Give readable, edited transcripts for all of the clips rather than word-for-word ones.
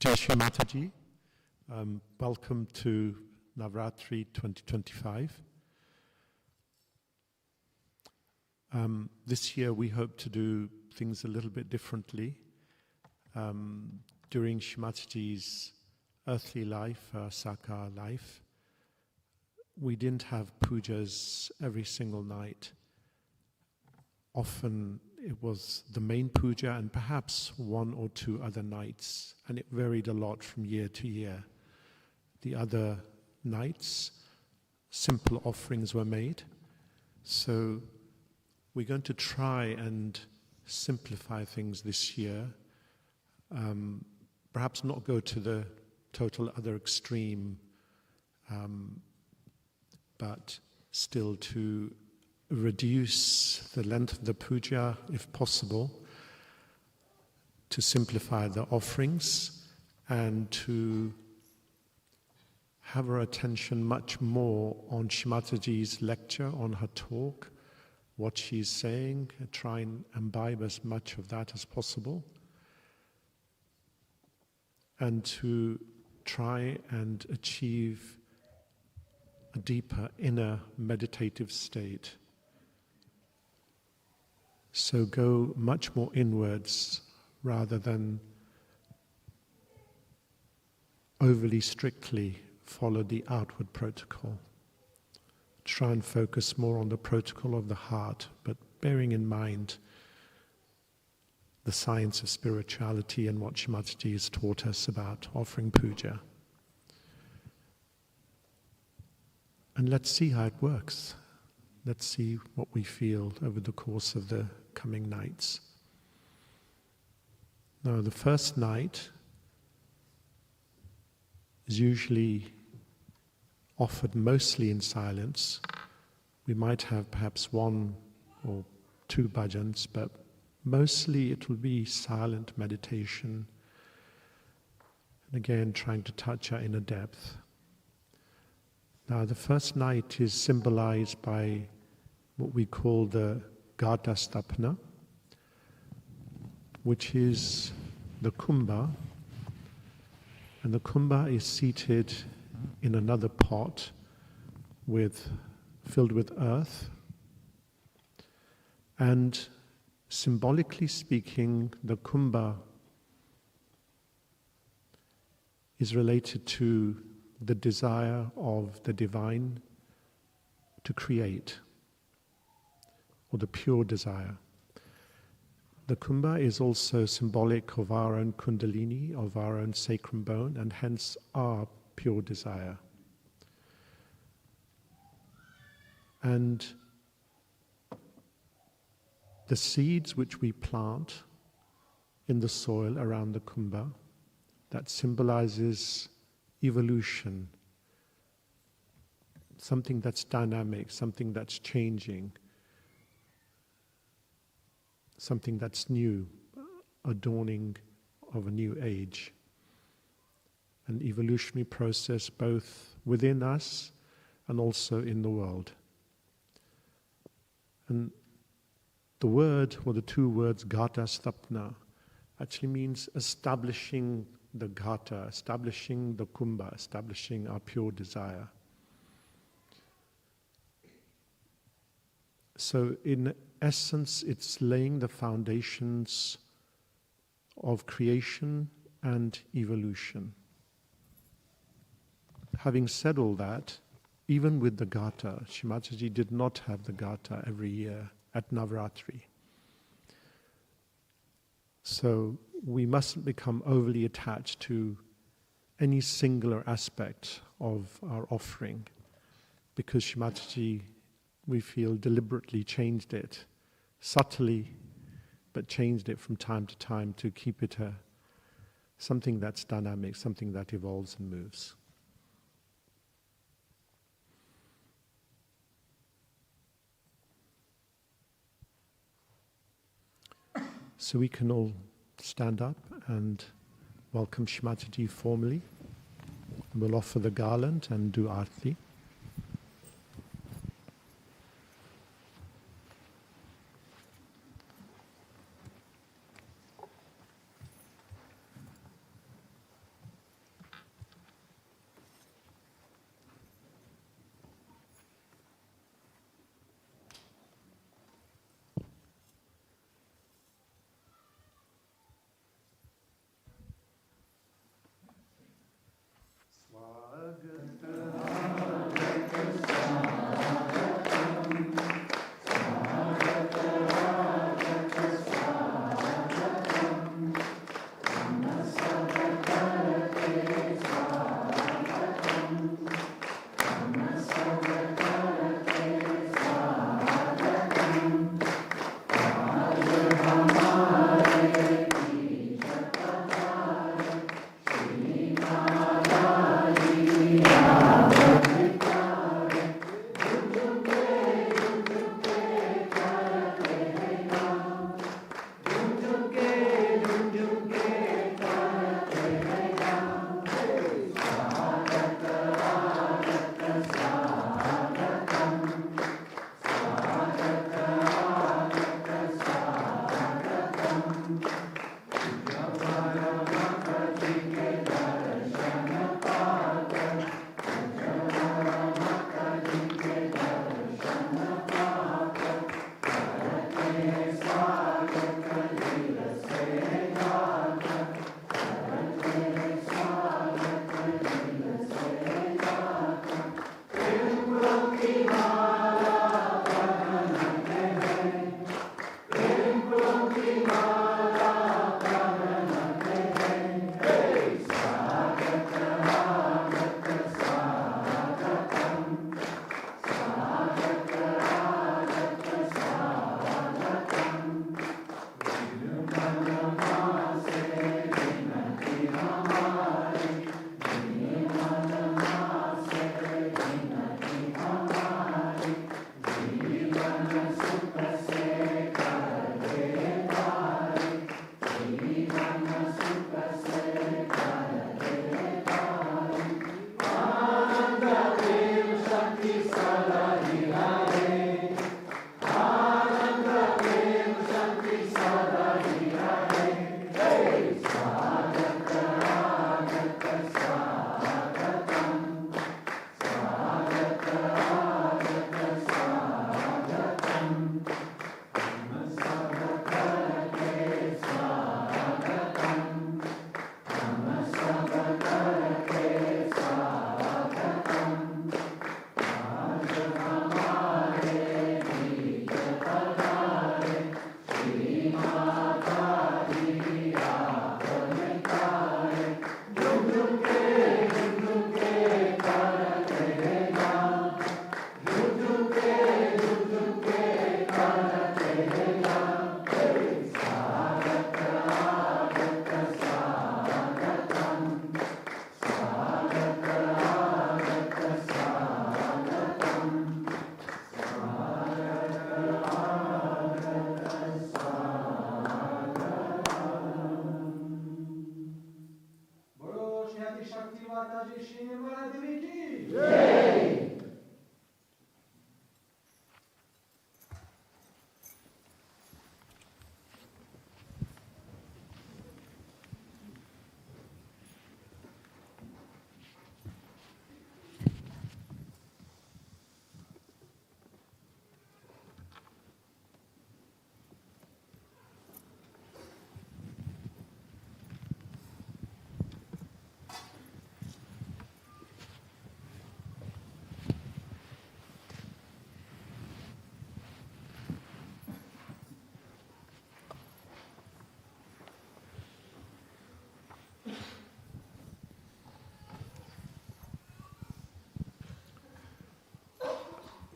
Jai Shri Mataji. Welcome to Navratri 2025. This year we hope to do things a little bit differently. During Shri Mataji's earthly life, Sakar life, we didn't have pujas every single night. Often it was the main puja and perhaps one or two other nights, and it varied a lot from year to year. The other nights, simple offerings were made. So we're going to try and simplify things this year. Perhaps not go to the total other extreme, but still to reduce the length of the puja if possible, to simplify the offerings, and to have our attention much more on Shri Mataji's lecture, on her talk, what she's saying, try and imbibe as much of that as possible, and to try and achieve a deeper inner meditative state. So go much more inwards rather than overly strictly follow the outward protocol. Try and focus more on the protocol of the heart, but bearing in mind the science of spirituality and what Shri Mataji has taught us about offering puja. And let's see how it works. Let's see what we feel over the course of the coming nights. Now, the first night is usually offered mostly in silence. We might have perhaps one or two bhajans, but mostly it will be silent meditation. And again, trying to touch our inner depth. Now, the first night is symbolized by what we call the Gata Stapana, which is the kumbha. And the kumbha is seated in another pot filled with earth. And symbolically speaking, the kumbha is related to the desire of the divine to create, or the pure desire. The kumbha is also symbolic of our own kundalini, of our own sacrum bone, and hence our pure desire. And the seeds which we plant in the soil around the kumbha, that symbolizes evolution, something that's dynamic, something that's changing, something that's new, a dawning of a new age. An evolutionary process both within us and also in the world. And the word, or the two words, Gata Stapna, actually means establishing the Gata, establishing the kumbha, establishing our pure desire. So in essence, it's laying the foundations of creation and evolution. Having said all that, even with the Gata, Shri Mataji did not have the Gata every year at Navaratri. So we mustn't become overly attached to any singular aspect of our offering, because Shri Mataji, we feel, deliberately changed it, subtly, but changed it from time to time to keep it something that's dynamic, something that evolves and moves. So we can all stand up and welcome Shri Mataji formally. We'll offer the garland and do Aarti.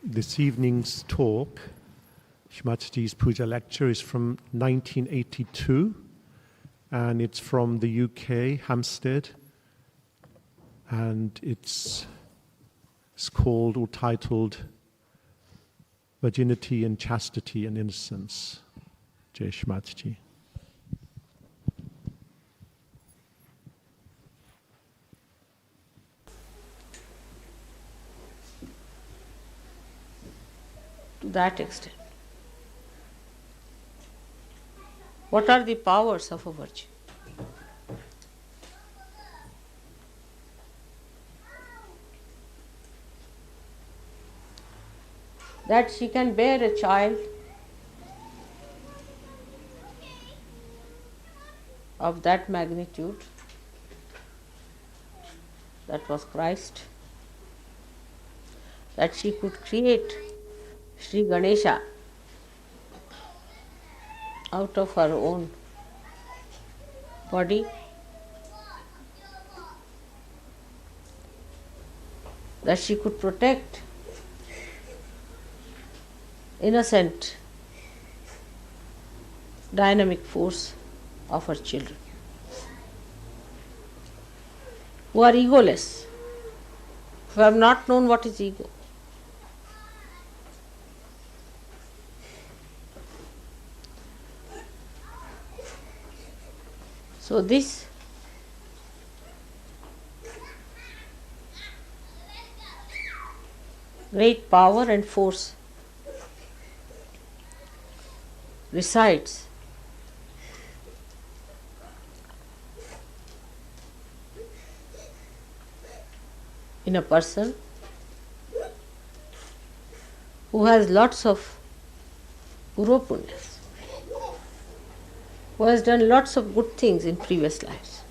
This evening's talk, Shmataji's Puja lecture, is from 1982, and it's from the UK, Hampstead, and it's called or titled Virginity and Chastity and Innocence. Jai Shmataji. To that extent. What are the powers of a virgin? That she can bear a child of that magnitude, that was Christ, that she could create Shri Ganesha out of her own body, that she could protect innocent, dynamic force of her children, who are egoless, who have not known what is ego. So this great power and force resides in a person who has lots of purva punyas, who has done lots of good things in previous lives.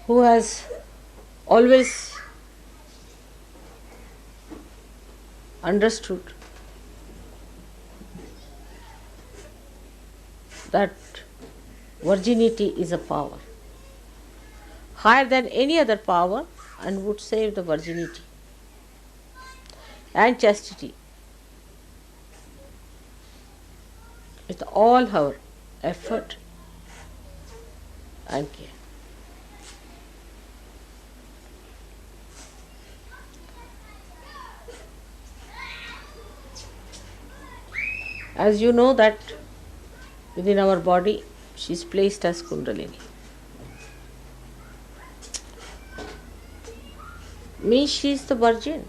Who has always understood that virginity is a power higher than any other power, and would save the virginity and chastity with all her effort and care. As you know that within our body she is placed as Kundalini. Means she is the virgin.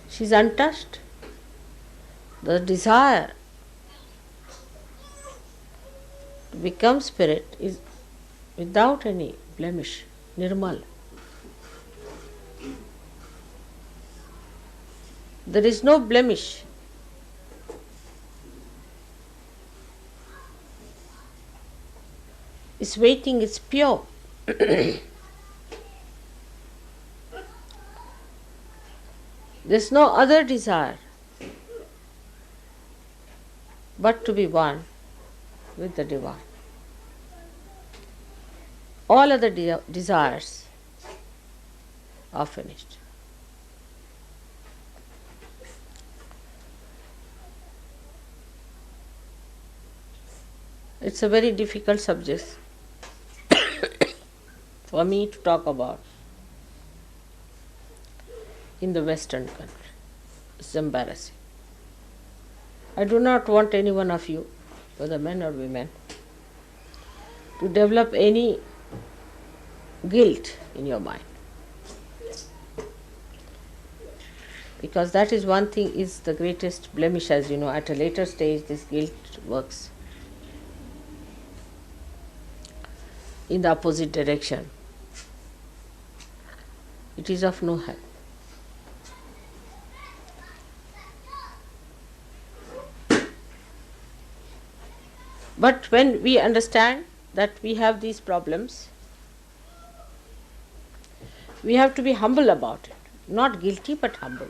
She is untouched. The desire to become spirit is without any blemish, nirmal. There is no blemish. It's waiting, it's pure. There's no other desire but to be one with the divine. All other desires are finished. It's a very difficult subject for me to talk about in the Western country. It's embarrassing. I do not want any one of you, whether men or women, to develop any guilt in your mind. Because that is one thing, is the greatest blemish, as you know. At a later stage this guilt works in the opposite direction. It is of no help. But when we understand that we have these problems, we have to be humble about it. Not guilty, but humble.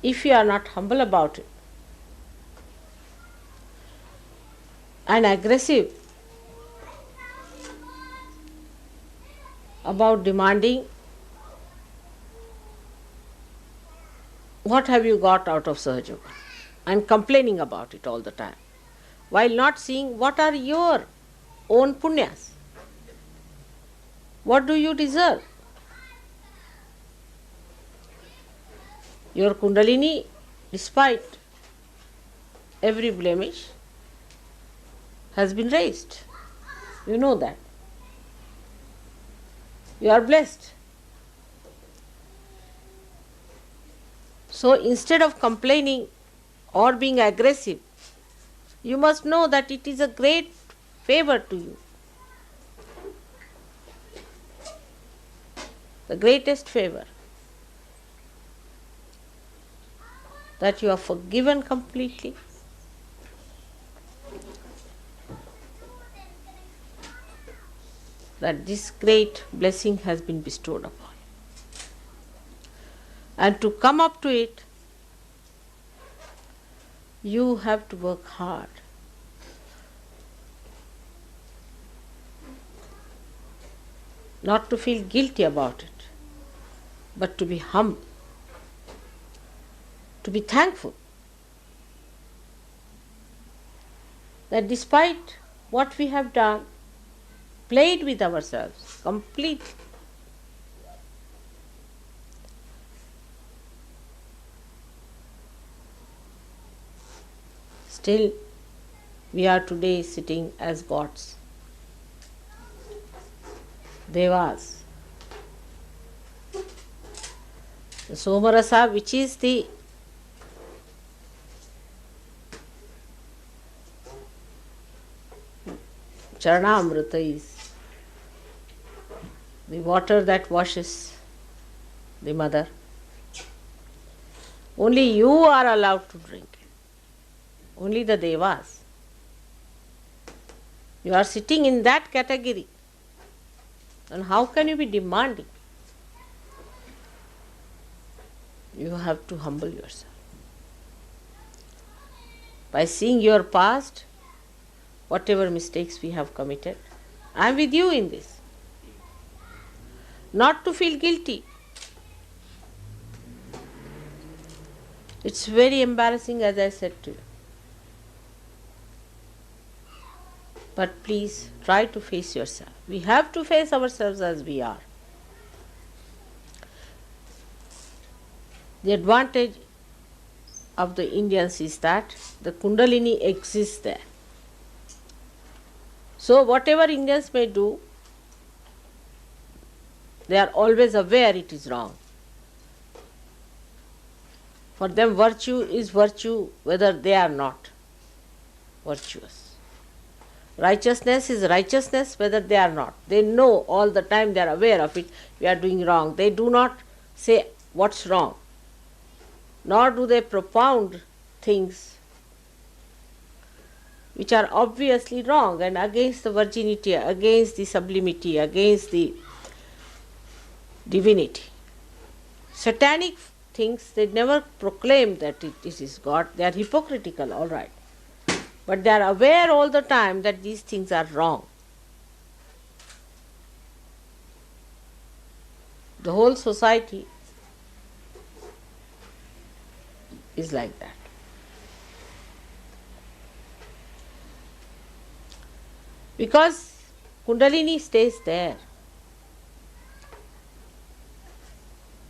if you are not humble about it and aggressive about demanding what have you got out of Sahaja and complaining about it all the time, while not seeing what are your own punyas. What do you deserve? Your Kundalini, despite every blemish, has been raised. You know that. You are blessed. So instead of complaining or being aggressive, you must know that it is a great favor to you. The greatest favor. That you are forgiven completely. That this great blessing has been bestowed upon you. And to come up to it, you have to work hard. Not to feel guilty about it, but to be humble, to be thankful that despite what we have done, played with ourselves completely, still we are today sitting as gods, devas. The Somarasa, which is the Charanamrita, is the water that washes the mother. Only you are allowed to drink it. Only the devas. You are sitting in that category. And how can you be demanding? You have to humble yourself. By seeing your past, whatever mistakes we have committed, I am with you in this. Not to feel guilty. It's very embarrassing, as I said to you. But please try to face yourself. We have to face ourselves as we are. The advantage of the Indians is that the Kundalini exists there. So whatever Indians may do, they are always aware it is wrong. For them virtue is virtue whether they are not virtuous. Righteousness is righteousness whether they are not. They know all the time, they are aware of it, we are doing wrong. They do not say what's wrong, nor do they propound things which are obviously wrong and against the virginity, against the sublimity, against the divinity. Satanic things, they never proclaim that it is God. They are hypocritical, all right. But they are aware all the time that these things are wrong. The whole society is like that. Because Kundalini stays there.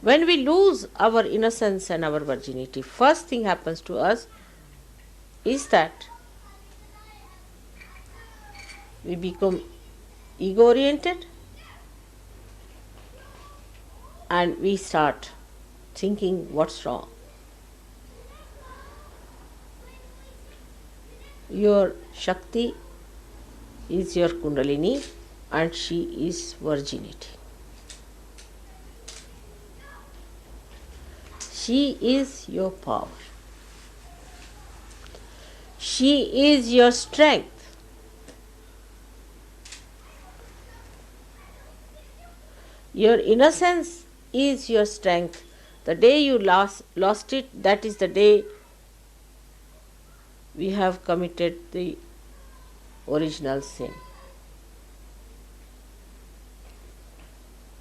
When we lose our innocence and our virginity, first thing happens to us is that we become ego-oriented and we start thinking what's wrong. Your Shakti is your Kundalini and she is virginity. She is your power. She is your strength. Your innocence is your strength The day you lost it, that is the day we have committed the original sin.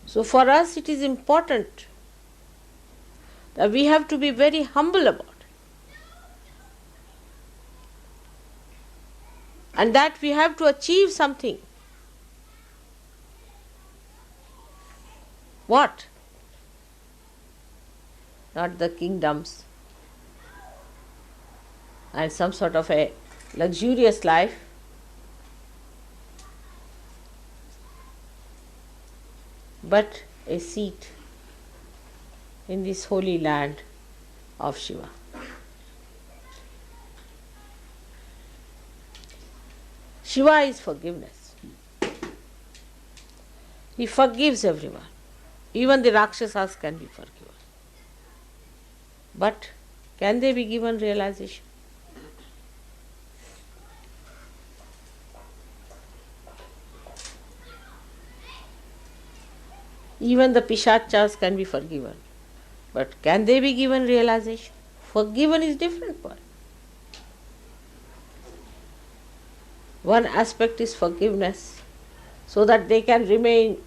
So for us it is important that we have to be very humble about it. And that we have to achieve something. What? Not the kingdoms and some sort of a luxurious life, but a seat in this holy land of Shiva. Shiva is forgiveness. He forgives everyone. Even the Rakshasas can be forgiven. But can they be given realization? Even the Pishachas can be forgiven. But can they be given realization? Forgiven is different part. One aspect is forgiveness, so that they can remain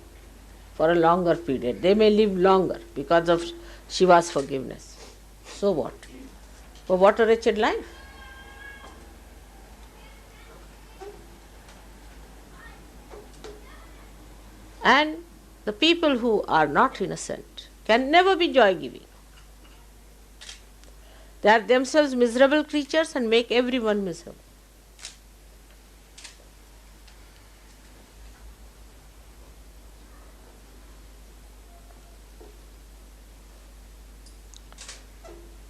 for a longer period. They may live longer because of Shiva's forgiveness. So what? But what a wretched life. And the people who are not innocent can never be joy-giving. They are themselves miserable creatures and make everyone miserable.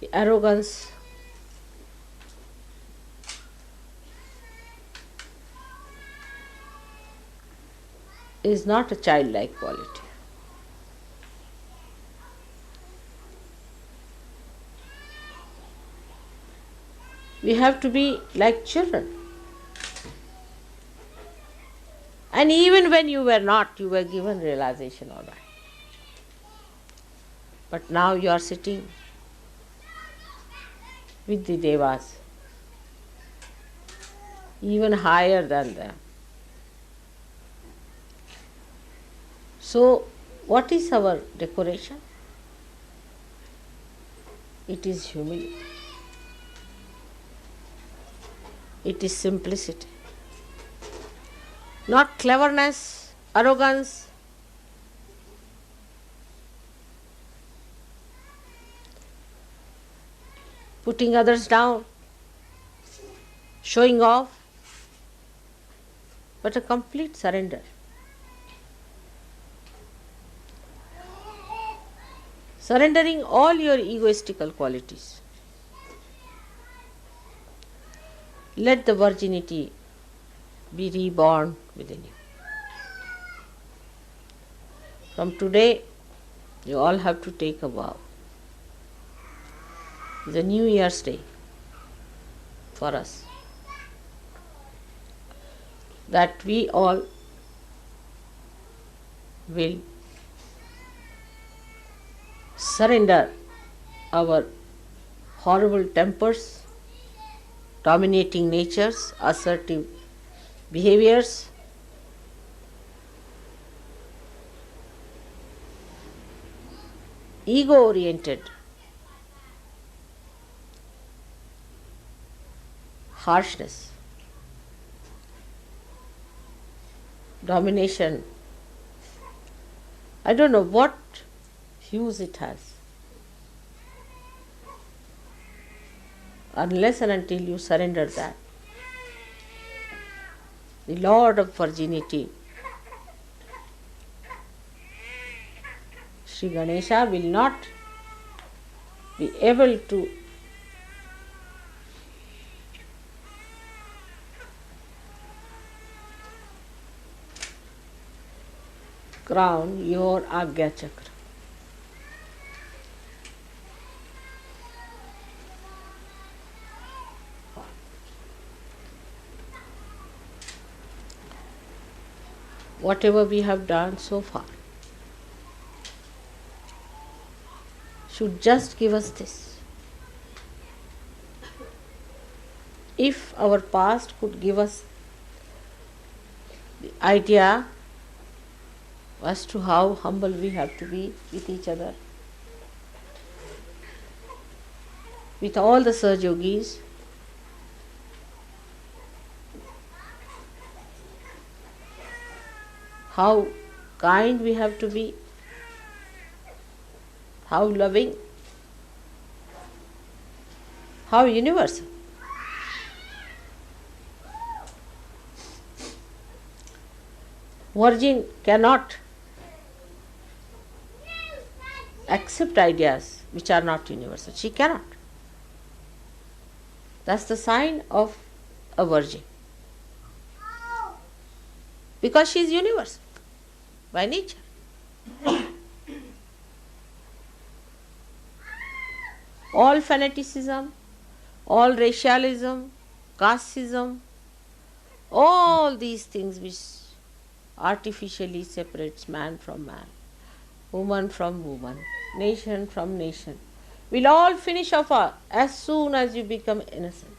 The arrogance is not a childlike quality. We have to be like children. And even when you were not, you were given realization, all right. But now you are sitting with the Devas, even higher than them. So, what is our decoration? It is humility. It is simplicity. Not cleverness, arrogance. Putting others down, showing off, but a complete surrender. Surrendering all your egoistical qualities. Let the virginity be reborn within you. From today, you all have to take a vow. It's a New Year's Day for us, that we all will surrender our horrible tempers, dominating natures, assertive behaviors, ego-oriented harshness, domination. I don't know what hues it has. Unless and until you surrender that, the Lord of Virginity, Shri Ganesha, will not be able to crown your Agya Chakra. Whatever we have done so far, should just give us this. If our past could give us the idea as to how humble we have to be with each other, with all the Sahaja Yogis, how kind we have to be, how loving, how universal. Virgin cannot accept ideas which are not universal. She cannot. That's the sign of a virgin. Because she is universal by nature. All fanaticism, all racialism, casteism, all these things which artificially separates man from man, woman from woman, nation from nation, will all finish off as soon as you become innocent.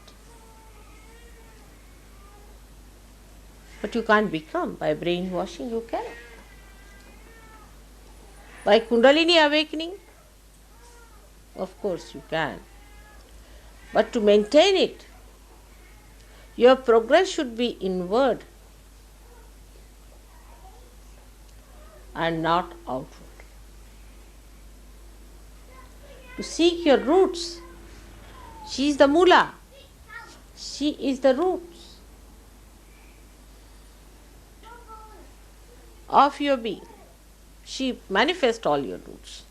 But you can't become by brainwashing, you cannot. By Kundalini awakening, of course you can. But to maintain it, your progress should be inward and not outward. To seek your roots. She is the Mula. She is the roots of your being. She manifests all your roots.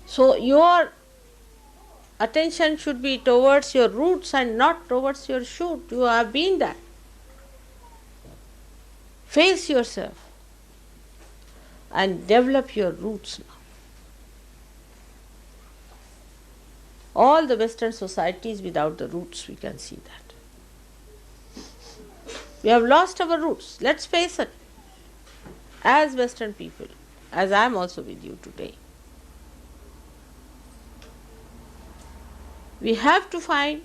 So your attention should be towards your roots and not towards your shoot. You have been that. Face yourself and develop your roots now. All the Western societies without the roots, we can see that. We have lost our roots. Let's face it. As Western people, as I am also with you today, we have to find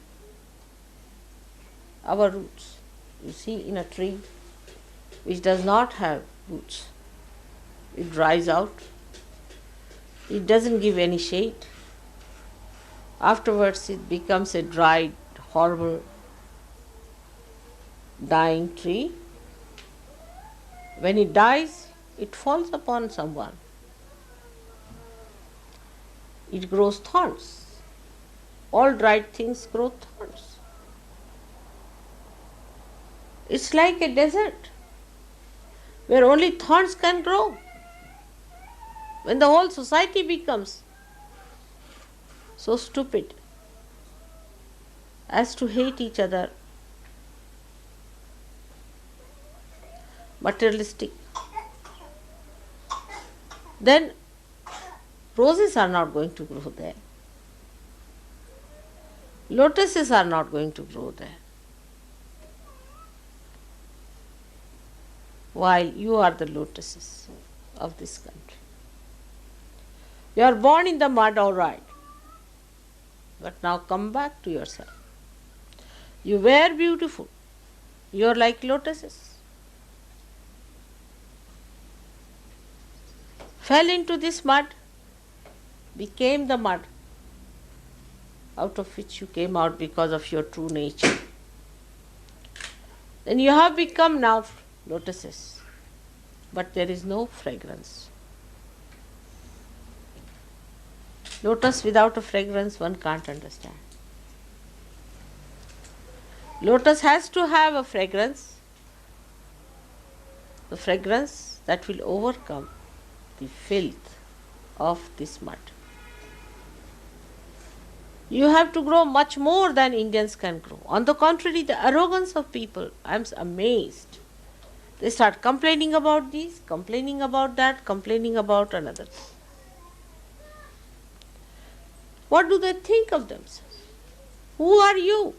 our roots. You see, in a tree which does not have roots, it dries out, it doesn't give any shade. Afterwards it becomes a dried, horrible, dying tree. When it dies, it falls upon someone. It grows thorns. All dried things grow thorns. It's like a desert where only thorns can grow. When the whole society becomes so stupid as to hate each other, materialistic, then roses are not going to grow there. Lotuses are not going to grow there. While you are the lotuses of this country. You are born in the mud, all right. But now come back to yourself. You were beautiful. You are like lotuses. Fell into this mud, became the mud, out of which you came out because of your true nature. Then you have become now lotuses, but there is no fragrance. Lotus without a fragrance, one can't understand. Lotus has to have a fragrance, the fragrance that will overcome the filth of this mud. You have to grow much more than Indians can grow. On the contrary, the arrogance of people, I am amazed. They start complaining about this, complaining about that, complaining about another. What do they think of themselves? Who are you?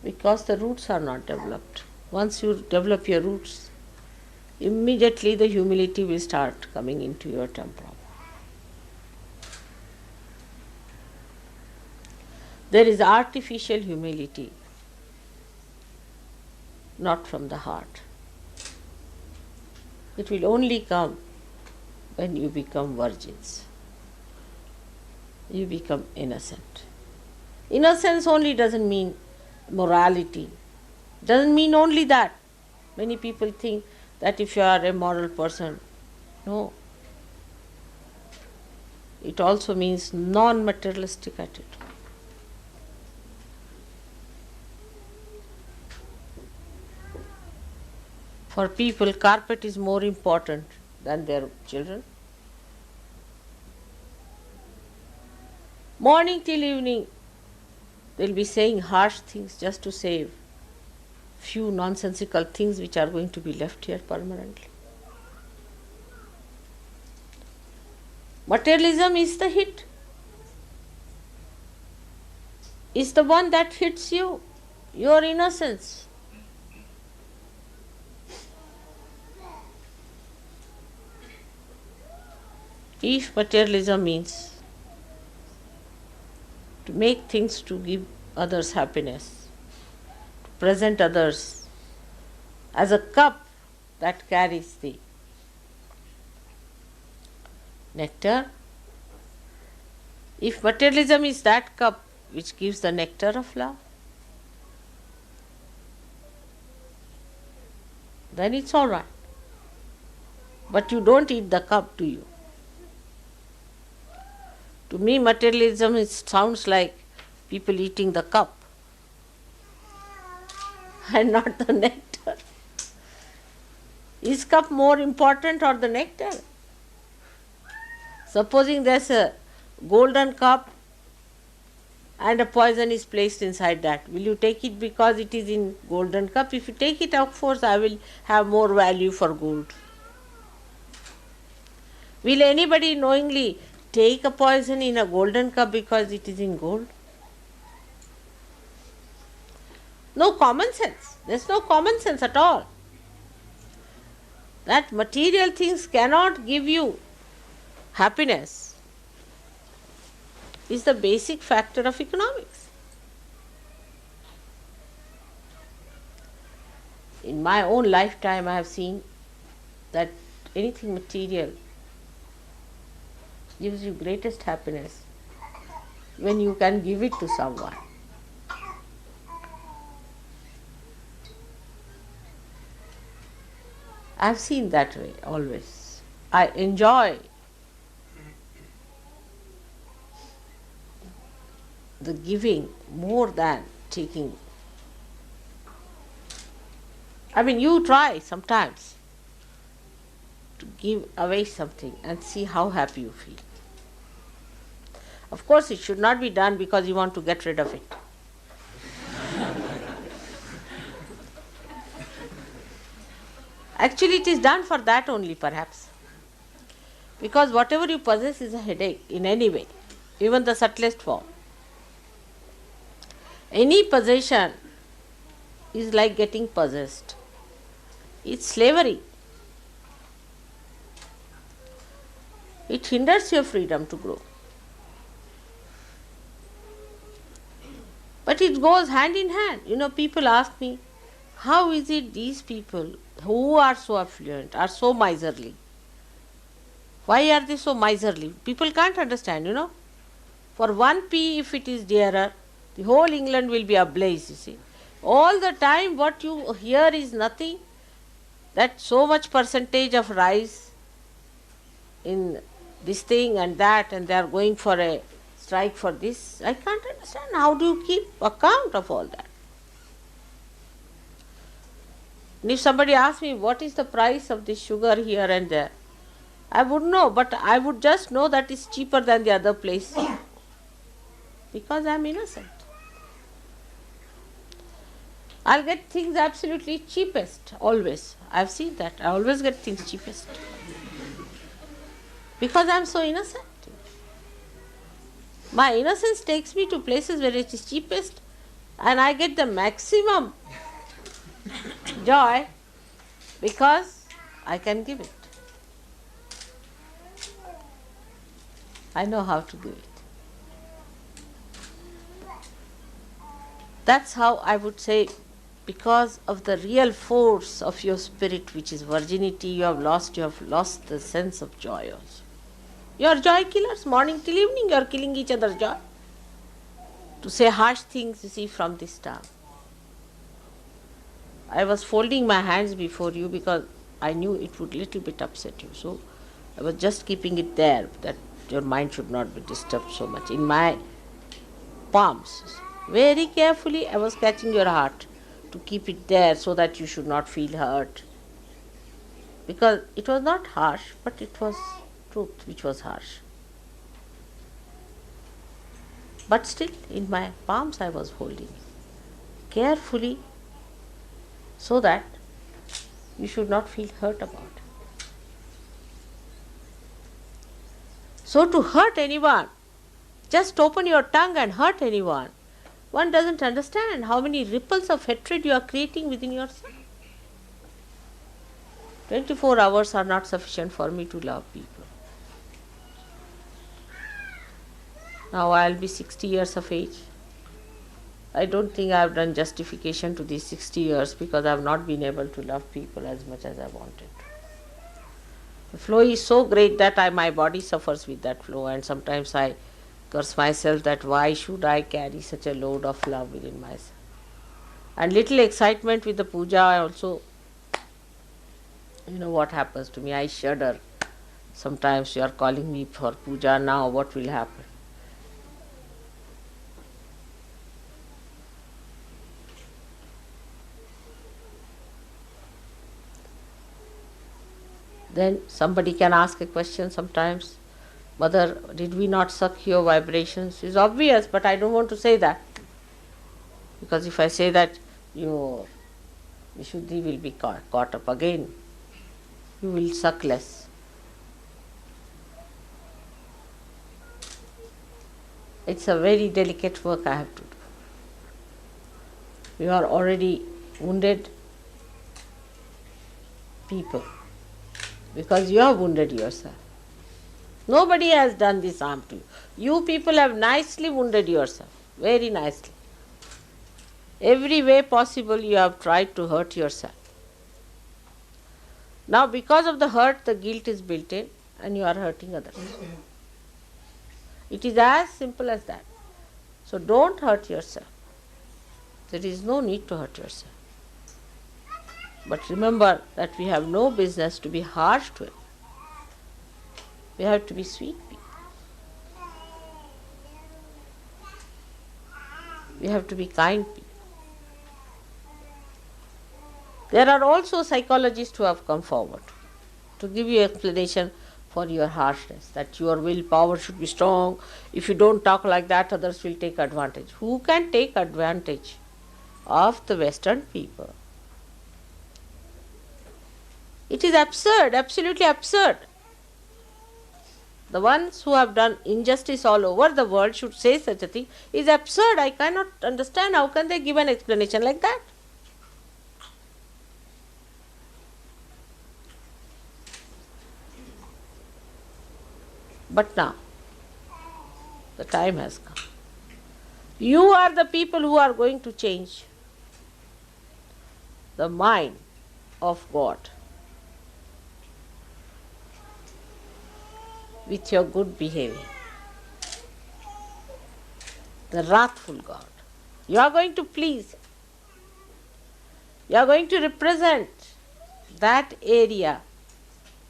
Because the roots are not developed. Once you develop your roots, immediately the humility will start coming into your temperament. There is artificial humility, not from the heart. It will only come when you become virgins. You become innocent. Innocence only doesn't mean morality. Doesn't mean only that. Many people think that if you are a moral person, no. It also means non-materialistic attitude. For people, carpet is more important than their children. Morning till evening, they'll be saying harsh things just to save few nonsensical things which are going to be left here permanently. Materialism is the hit. Is the one that hits you, your innocence. If materialism means to make things to give others happiness, to present others as a cup that carries the nectar, if materialism is that cup which gives the nectar of love, then it's all right. But you don't eat the cup, do you? To me, materialism sounds like people eating the cup and not the nectar. Is cup more important or the nectar? Supposing there's a golden cup and a poison is placed inside that, will you take it because it is in golden cup? If you take it, of course, I will have more value for gold. Will anybody knowingly take a poison in a golden cup because it is in gold? No common sense. There's no common sense at all. That material things cannot give you happiness is the basic factor of economics. In my own lifetime, I have seen that anything material gives you greatest happiness when you can give it to someone. I have seen that way always. I enjoy the giving more than taking. I mean, you try sometimes to give away something and see how happy you feel. Of course, it should not be done because you want to get rid of it. Actually, it is done for that only, perhaps. Because whatever you possess is a headache in any way, even the subtlest form. Any possession is like getting possessed. It's slavery. It hinders your freedom to grow. But it goes hand in hand. You know, people ask me, how is it these people who are so affluent are so miserly? Why are they so miserly? People can't understand, you know. For 1p, if it is dearer, the whole England will be ablaze, you see. All the time what you hear is nothing. That so much percentage of rise in this thing and that, and they are going for a strike for this. I can't understand. How do you keep account of all that? And if somebody asks me what is the price of this sugar here and there, I would know, but I would just know that it's cheaper than the other place because I am innocent. I'll get things absolutely cheapest, always. I've seen that. I always get things cheapest because I'm so innocent. My innocence takes me to places where it is cheapest And I get the maximum joy because I can give it. I know how to give it. That's how I would say, because of the real force of your spirit, which is virginity, you have lost the sense of joy also. You are joy killers, morning till evening you are killing each other's joy. To say harsh things, you see, from this tongue. I was folding my hands before you because I knew it would little bit upset you. So I was just keeping it there, that your mind should not be disturbed so much. In my palms, very carefully I was catching your heart to keep it there so that you should not feel hurt. Because it was not harsh, but it was truth which was harsh. But still, in my palms I was holding it carefully so that you should not feel hurt about it. So to hurt anyone, just open your tongue and hurt anyone, one doesn't understand how many ripples of hatred you are creating within yourself. 24 hours are not sufficient for me to love people. Now I will be 60 years of age. I don't think I have done justification to these 60 years because I have not been able to love people as much as I wanted. The flow is so great that my body suffers with that flow, and sometimes I curse myself that why should I carry such a load of love within myself. And little excitement with the puja, I also, you know what happens to me, I shudder. Sometimes you are calling me for puja now, what will happen? Then somebody can ask a question sometimes, Mother, did we not suck your vibrations? It's obvious, but I don't want to say that. Because if I say that, your Vishuddhi will be caught up again. You will suck less. It's a very delicate work I have to do. You are already wounded people because you have wounded yourself. Nobody has done this harm to you. You people have nicely wounded yourself, very nicely. Every way possible you have tried to hurt yourself. Now because of the hurt, the guilt is built in and you are hurting others. It is as simple as that. So don't hurt yourself. There is no need to hurt yourself. But remember that we have no business to be harsh to it. We have to be sweet people. We have to be kind people. There are also psychologists who have come forward to give you explanation for your harshness, that your willpower should be strong. If you don't talk like that, others will take advantage. Who can take advantage of the Western people? It is absurd, absolutely absurd. The ones who have done injustice all over the world should say such a thing. It is absurd. I cannot understand how can they give an explanation like that. But now, the time has come. You are the people who are going to change the mind of God with your good behavior. The wrathful God. You are going to please. You are going to represent that area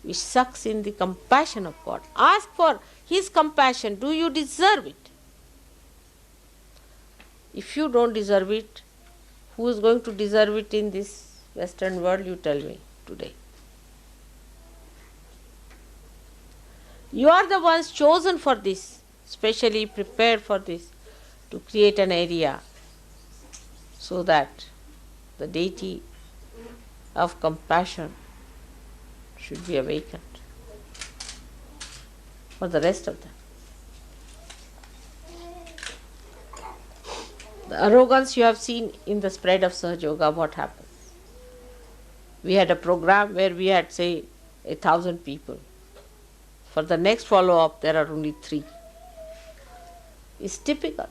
which sucks in the compassion of God. Ask for His compassion. Do you deserve it? If you don't deserve it, who is going to deserve it in this Western world? You tell me today. You are the ones chosen for this, specially prepared for this, to create an area so that the deity of compassion should be awakened for the rest of them. The arrogance you have seen in the spread of Sahaja Yoga, what happens? We had a program where we had, say, 1,000 people. For the next follow-up, there are only 3. It's typical.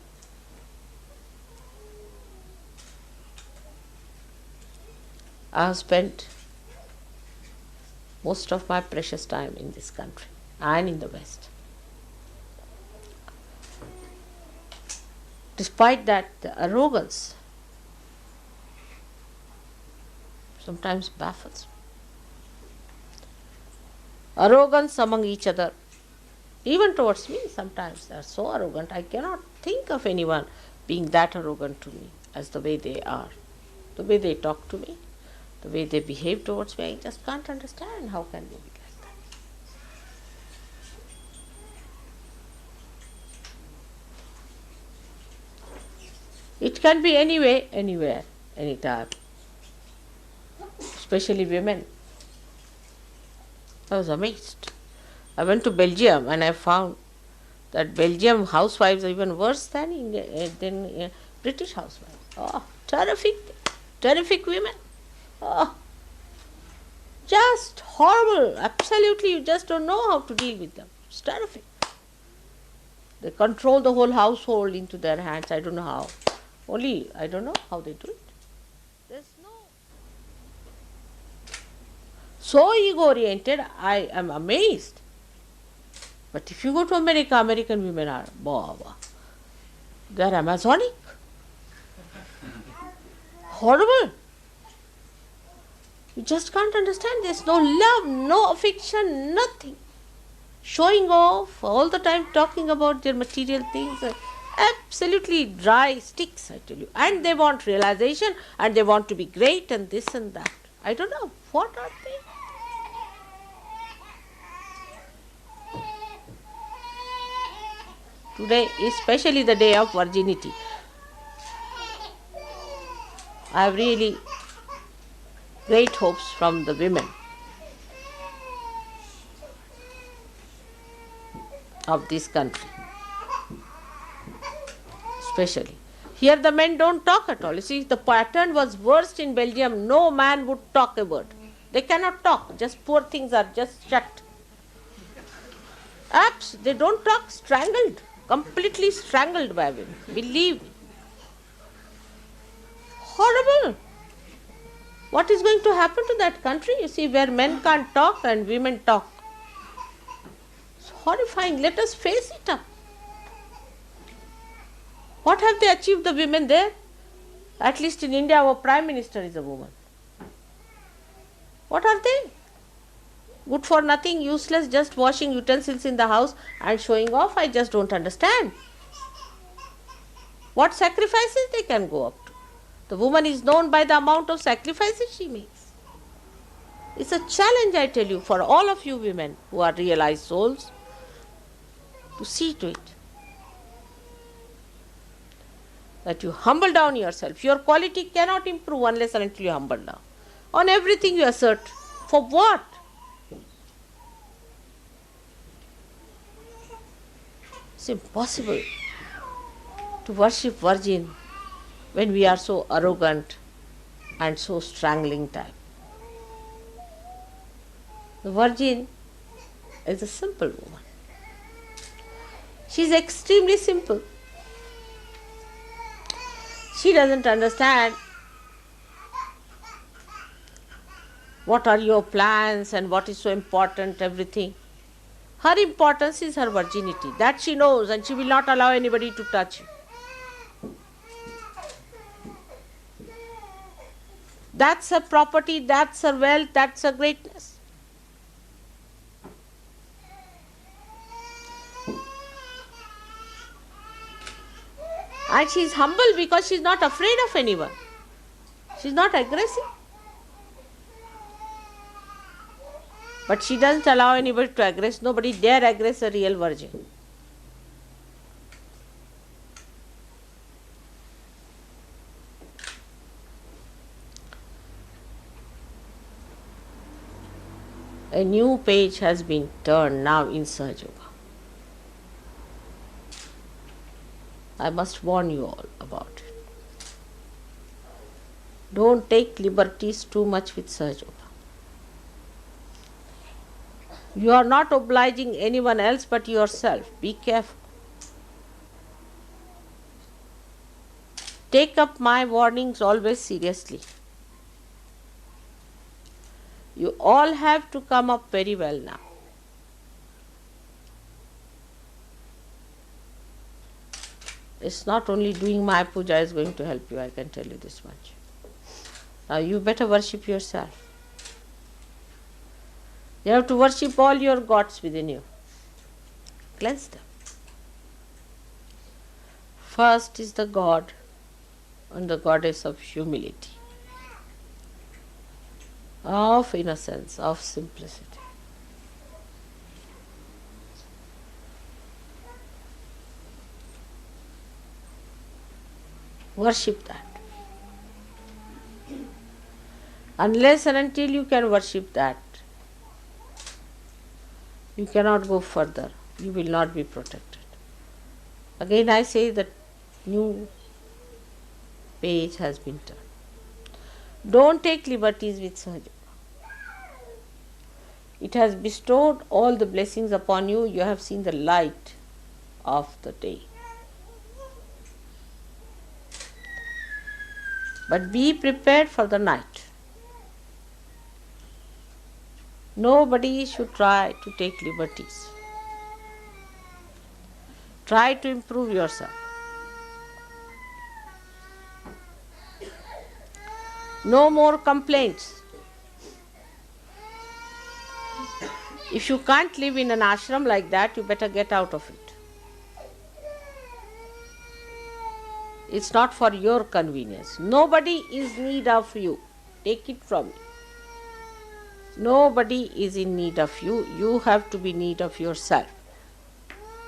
I have spent most of my precious time in this country and in the West. Despite that, the arrogance sometimes baffles me. Arrogance among each other, even towards me, sometimes they are so arrogant. I cannot think of anyone being that arrogant to me as the way they are, the way they talk to me, the way they behave towards me. I just can't understand how can they be like that. It can be anyway, anywhere, anytime, especially women. I was amazed. I went to Belgium and I found that Belgium housewives are even worse than British housewives. Oh, terrific women. Oh, just horrible. Absolutely, you just don't know how to deal with them. It's terrific. They control the whole household into their hands. I don't know how. Only I don't know how they do it. There's no. So ego-oriented, I am amazed. But if you go to America, American women are, they are Amazonic. Horrible. You just can't understand. There's no love, no affection, nothing. Showing off, all the time talking about their material things. Absolutely dry sticks, I tell you. And they want realization and they want to be great and this and that. I don't know. What are they? Today, especially the day of virginity, I have really great hopes from the women of this country. Especially. Here the men don't talk at all. You see, the pattern was worst in Belgium. No man would talk a word. They cannot talk. Just poor things are just shut. They don't talk, strangled. Completely strangled by women. Believe me. Horrible. What is going to happen to that country? You see, where men can't talk and women talk. It's horrifying. Let us face it up. What have they achieved, the women there? At least in India, our Prime Minister is a woman. What are they? Good for nothing, useless, just washing utensils in the house and showing off. I just don't understand. What sacrifices they can go up to. The woman is known by the amount of sacrifices she makes. It's a challenge, I tell you, for all of you women who are realized souls, to see to it that you humble down yourself. Your quality cannot improve unless and until you humble down. On everything you assert. For what? It's impossible to worship Virgin when we are so arrogant and so strangling type. The Virgin is a simple woman. She is extremely simple. She doesn't understand what are your plans and what is so important, everything. Her importance is her virginity. That she knows, and she will not allow anybody to touch you. That's her property, that's her wealth, that's her greatness. And she is humble because she is not afraid of anyone. She is not aggressive. But she doesn't allow anybody to aggress. Nobody dare aggress a real virgin. A new page has been turned now in Sahaja Yoga. I must warn you all about it. Don't take liberties too much with Sahaja. You are not obliging anyone else but yourself. Be careful. Take up my warnings always seriously. You all have to come up very well now. It's not only doing my puja is going to help you, I can tell you this much. Now you better worship yourself. You have to worship all your gods within you. Cleanse them. First is the God and the goddess of humility, of innocence, of simplicity. Worship that. Unless and until you can worship that, you cannot go further. You will not be protected. Again I say that new page has been turned. Don't take liberties with Sahaja. It has bestowed all the blessings upon you. You have seen the light of the day. But be prepared for the night. Nobody should try to take liberties. Try to improve yourself. No more complaints. If you can't live in an ashram like that, you better get out of it. It's not for your convenience. Nobody is in need of you. Take it from me. Nobody is in need of you. You have to be in need of yourself.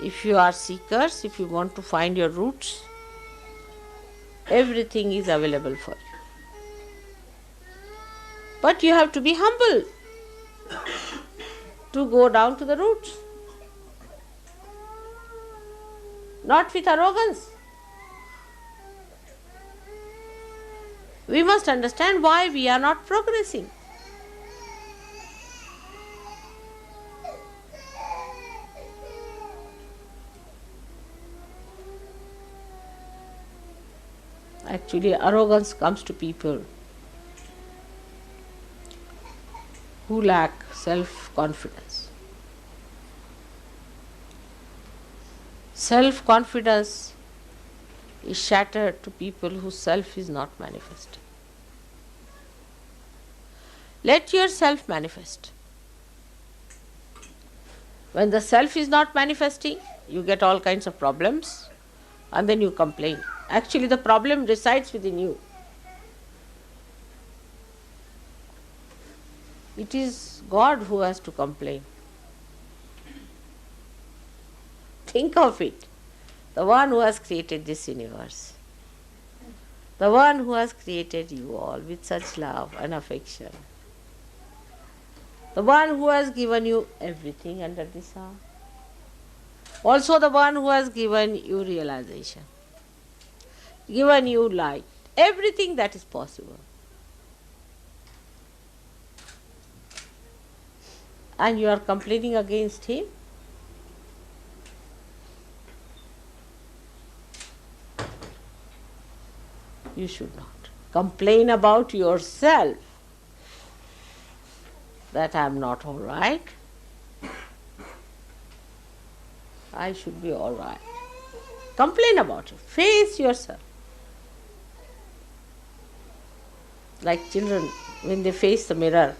If you are seekers, if you want to find your roots, everything is available for you. But you have to be humble to go down to the roots. Not with arrogance. We must understand why we are not progressing. Actually, arrogance comes to people who lack self-confidence. Self-confidence is shattered to people whose self is not manifesting. Let yourself manifest. When the self is not manifesting, you get all kinds of problems and then you complain. Actually, the problem resides within you. It is God who has to complain. Think of it. The one who has created this universe. The one who has created you all with such love and affection. The one who has given you everything under the sun. Also the one who has given you realization. Given you light. Everything that is possible. And you are complaining against him? You should not. Complain about yourself that I am not all right. I should be all right. Complain about it. Face yourself. Like children, when they face the mirror,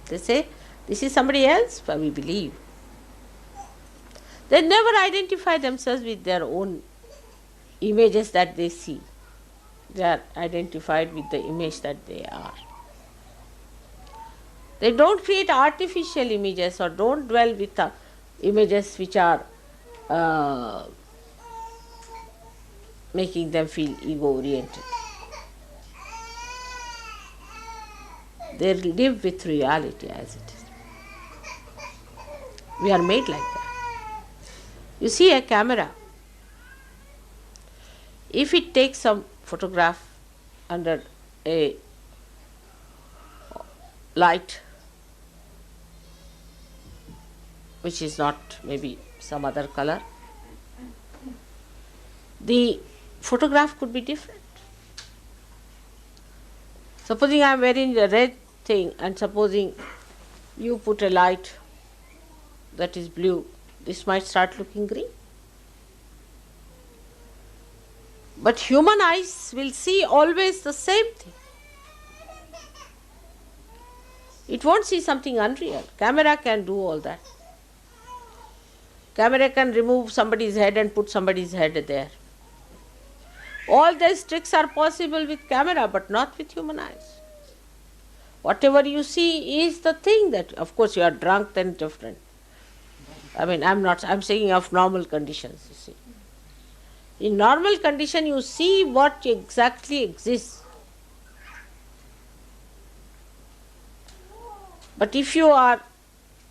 they say, this is somebody else, but we believe. They never identify themselves with their own images that they see. They are identified with the image that they are. They don't create artificial images or don't dwell with images which are making them feel ego-oriented. They live with reality as it is. We are made like that. You see a camera. If it takes some photograph under a light which is not maybe some other color, the photograph could be different. Supposing I am wearing a red thing and supposing you put a light that is blue, this might start looking green. But human eyes will see always the same thing. It won't see something unreal. Camera can do all that. Camera can remove somebody's head and put somebody's head there. All these tricks are possible with camera, but not with human eyes. Whatever you see is the thing that, of course, you are drunk, then different. I'm saying of normal conditions, you see. In normal condition, you see what exactly exists. But if you are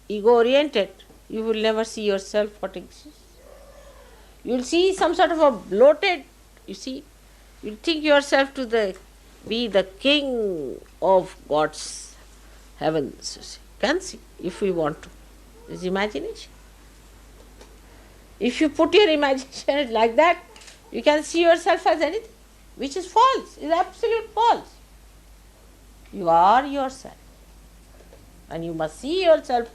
ego-oriented, you will never see yourself what exists. You will see some sort of a bloated, you see, you think yourself to be the king of God's heavens, you see. Can see, if we want to. It's imagination. If you put your imagination like that, you can see yourself as anything, which is false, is absolute false. You are yourself. And you must see yourself,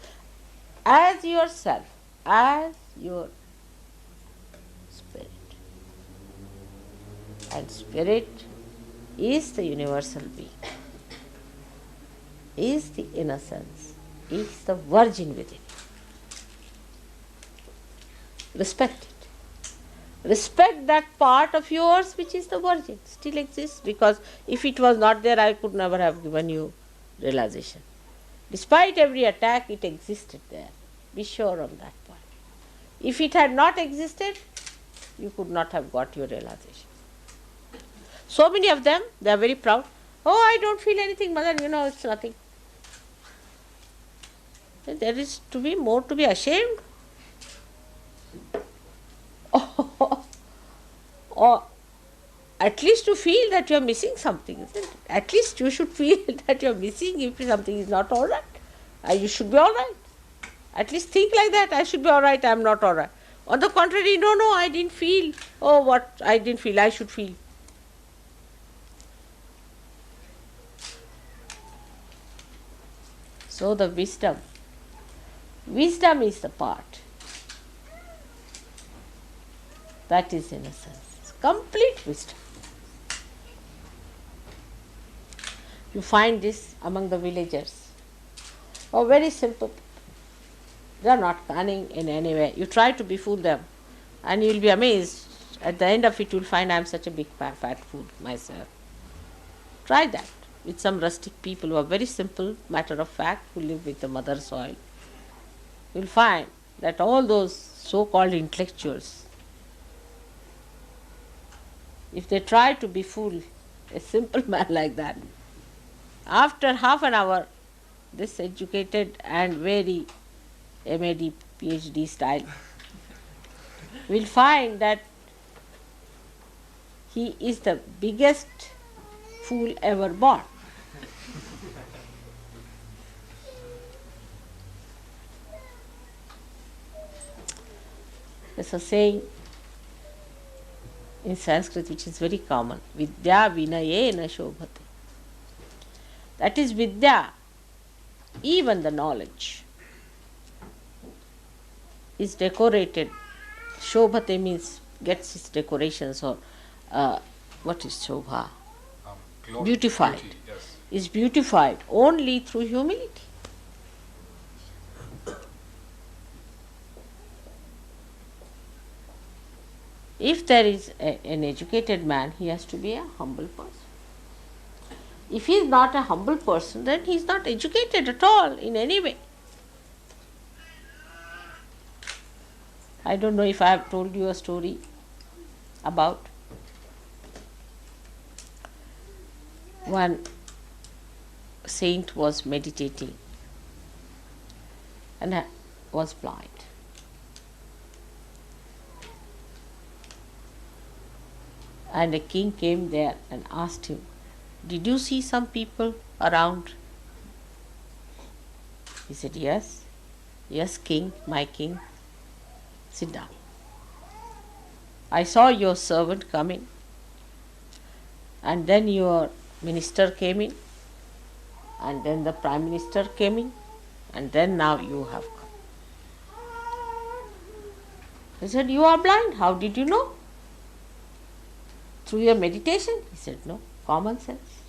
as your spirit. And spirit is the universal being, is the innocence, is the virgin within. Respect it. Respect that part of yours which is the virgin, still exists, because if it was not there, I could never have given you realization. Despite every attack, it existed there. Be sure of that point. If it had not existed, you could not have got your realization. So many of them, they are very proud. Oh, I don't feel anything, mother, it's nothing. There is to be more to be ashamed. Or at least to feel that you are missing something, isn't it? At least you should feel that you are missing if something is not all right. You should be all right. At least think like that. I should be all right, I am not all right. On the contrary, no, I didn't feel. Oh, what I didn't feel, I should feel. So the wisdom is the part. That is innocence, complete wisdom. You find this among the villagers. Oh, very simple. They are not cunning in any way. You try to befool them and you will be amazed. At the end of it, you will find I am such a big fat fool myself. Try that with some rustic people who are very simple, matter of fact, who live with the mother soil. You will find that all those so-called intellectuals, if they try to befool a simple man like that, after half an hour, this educated and very MAD, PhD style, will find that he is the biggest fool ever born. There's a saying in Sanskrit which is very common, Vidya vinayena shobhate. That is Vidya, even the knowledge, is decorated. Shobhate means gets its decorations, or what is Shobha? Beautified. Beauty, yes. Is beautified only through humility. If there is an educated man, he has to be a humble person. If he is not a humble person, then he is not educated at all in any way. I don't know if I have told you a story about one saint was meditating and was blind. And a king came there and asked him, did you see some people around? He said, yes. Yes, king, my king. Sit down. I saw your servant coming, and then your minister came in, and then the prime minister came in, and then now you have come. I said, you are blind. How did you know? Through your meditation? He said, no, common sense.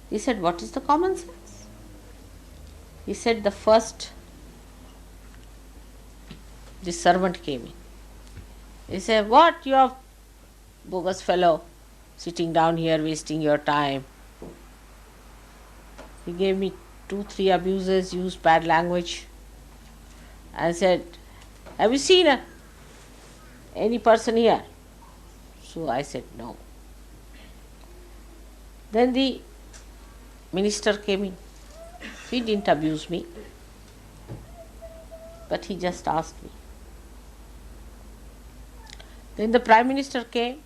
He said, what is the common sense? He said, the first, the servant came in. He said, what, you are bogus fellow, sitting down here wasting your time. He gave me 2-3 abuses, used bad language, and said, have you seen any person here? So I said, no. Then the minister came in. He didn't abuse me, but he just asked me. Then the prime minister came.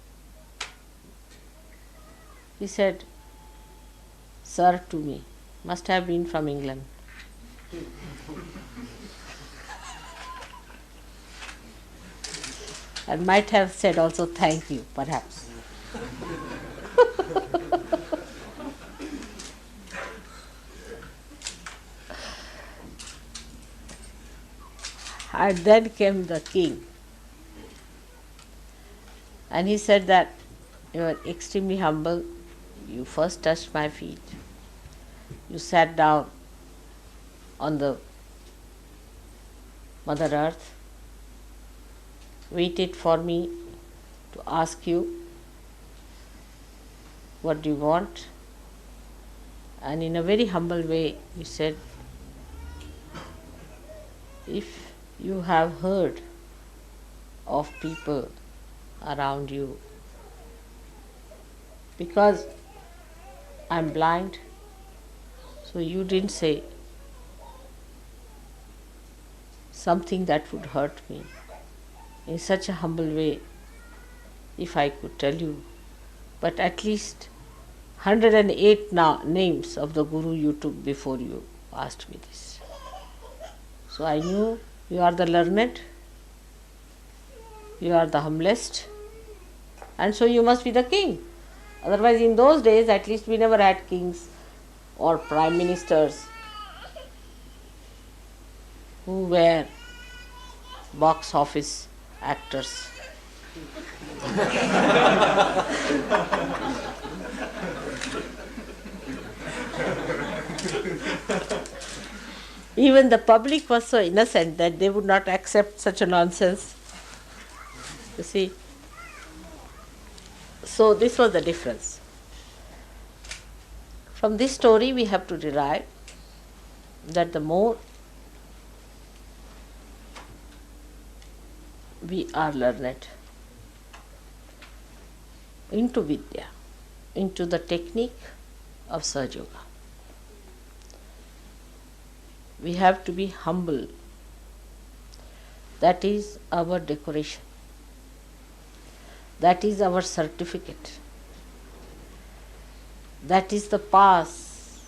He said, sir, to me. Must have been from England. And might have said also thank you, perhaps. And then came the king. And he said that you are extremely humble. You first touched my feet. You sat down on the Mother Earth, waited for me to ask you, what do you want? And in a very humble way, you said, if you have heard of people around you, because I'm blind, so you didn't say something that would hurt me in such a humble way, if I could tell you, but at least 108 names of the Guru you took before you asked me this. So I knew you are the learned, you are the humblest, and so you must be the king. Otherwise, in those days, at least we never had kings or prime ministers who were box office actors. Even the public was so innocent that they would not accept such a nonsense. You see? So this was the difference. From this story we have to derive that the more we are learned into Vidya, into the technique of Sahaja Yoga, we have to be humble. That is our decoration. That is our certificate. That is the pass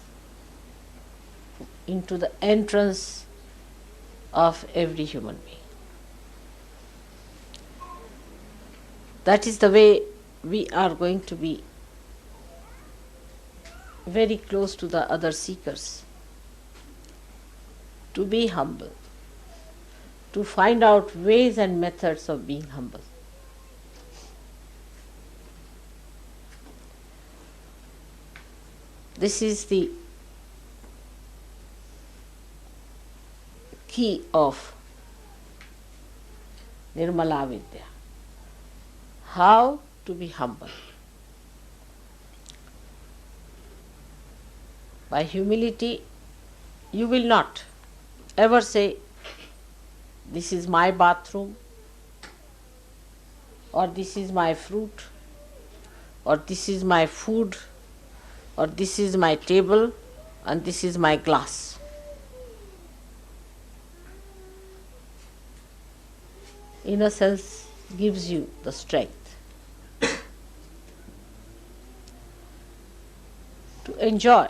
into the entrance of every human being. That is the way we are going to be very close to the other seekers. To be humble. To find out ways and methods of being humble. This is the key of Nirmala Vidya. How to be humble. By humility, you will not ever say, this is my bathroom, or this is my fruit, or this is my food, or this is my table, and this is my glass. Innocence gives you the strength. enjoy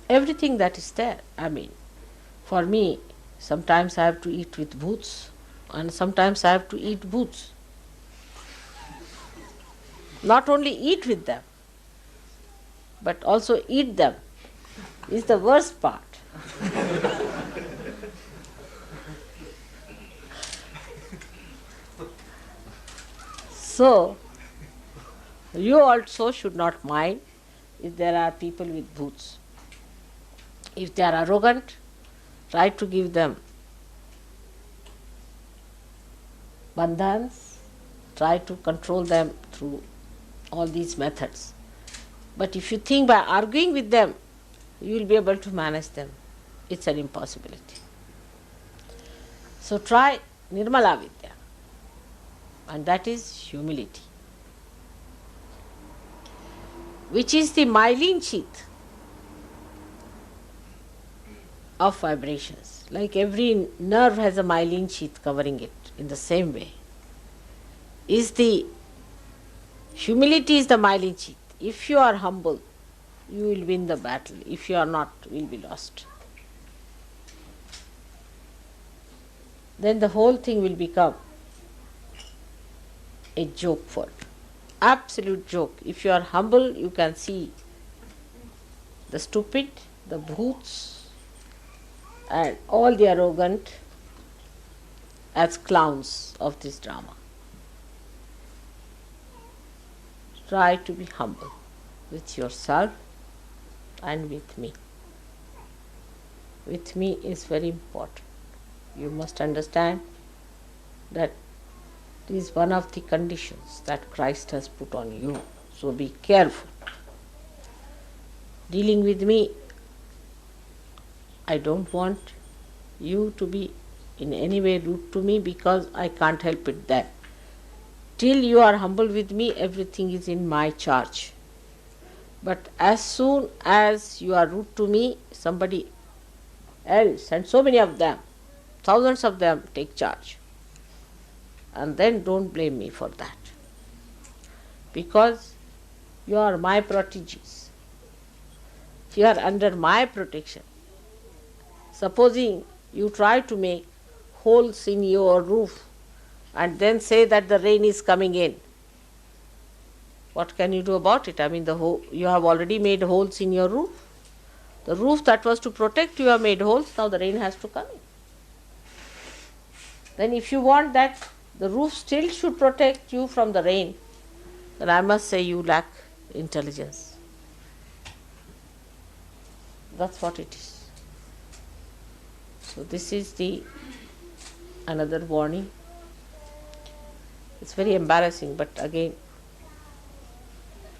everything that is there. I mean, for me, sometimes I have to eat with bhoots, and sometimes I have to eat bhoots. Not only eat with them, but also eat them is the worst part. So, you also should not mind if there are people with bhoots. If they are arrogant, try to give them bandhans, try to control them through all these methods. But if you think by arguing with them, you will be able to manage them, it's an impossibility. So try Nirmala Vidya, and that is humility, which is the myelin sheath of vibrations. Like every nerve has a myelin sheath covering it, in the same way is the humility is the myelin sheath. If you are humble, you will win the battle. If you are not, you will be lost. Then the whole thing will become a joke for you. Absolute joke. If you are humble, you can see the stupid, the bhoots, and all the arrogant as clowns of this drama. Try to be humble with yourself and with me. With me is very important. You must understand that it is one of the conditions that Christ has put on you. So be careful. Dealing with me, I don't want you to be in any way rude to me, because I can't help it then. Till you are humble with me, everything is in my charge. But as soon as you are rude to me, somebody else, and so many of them, thousands of them, take charge. And then don't blame me for that. Because you are my proteges. You are under my protection. Supposing you try to make holes in your roof and then say that the rain is coming in, what can you do about it? I mean, you have already made holes in your roof. The roof that was to protect you have made holes, now the rain has to come in. Then if you want that the roof still should protect you from the rain, then I must say you lack intelligence. That's what it is. So this is another warning. It's very embarrassing, but again,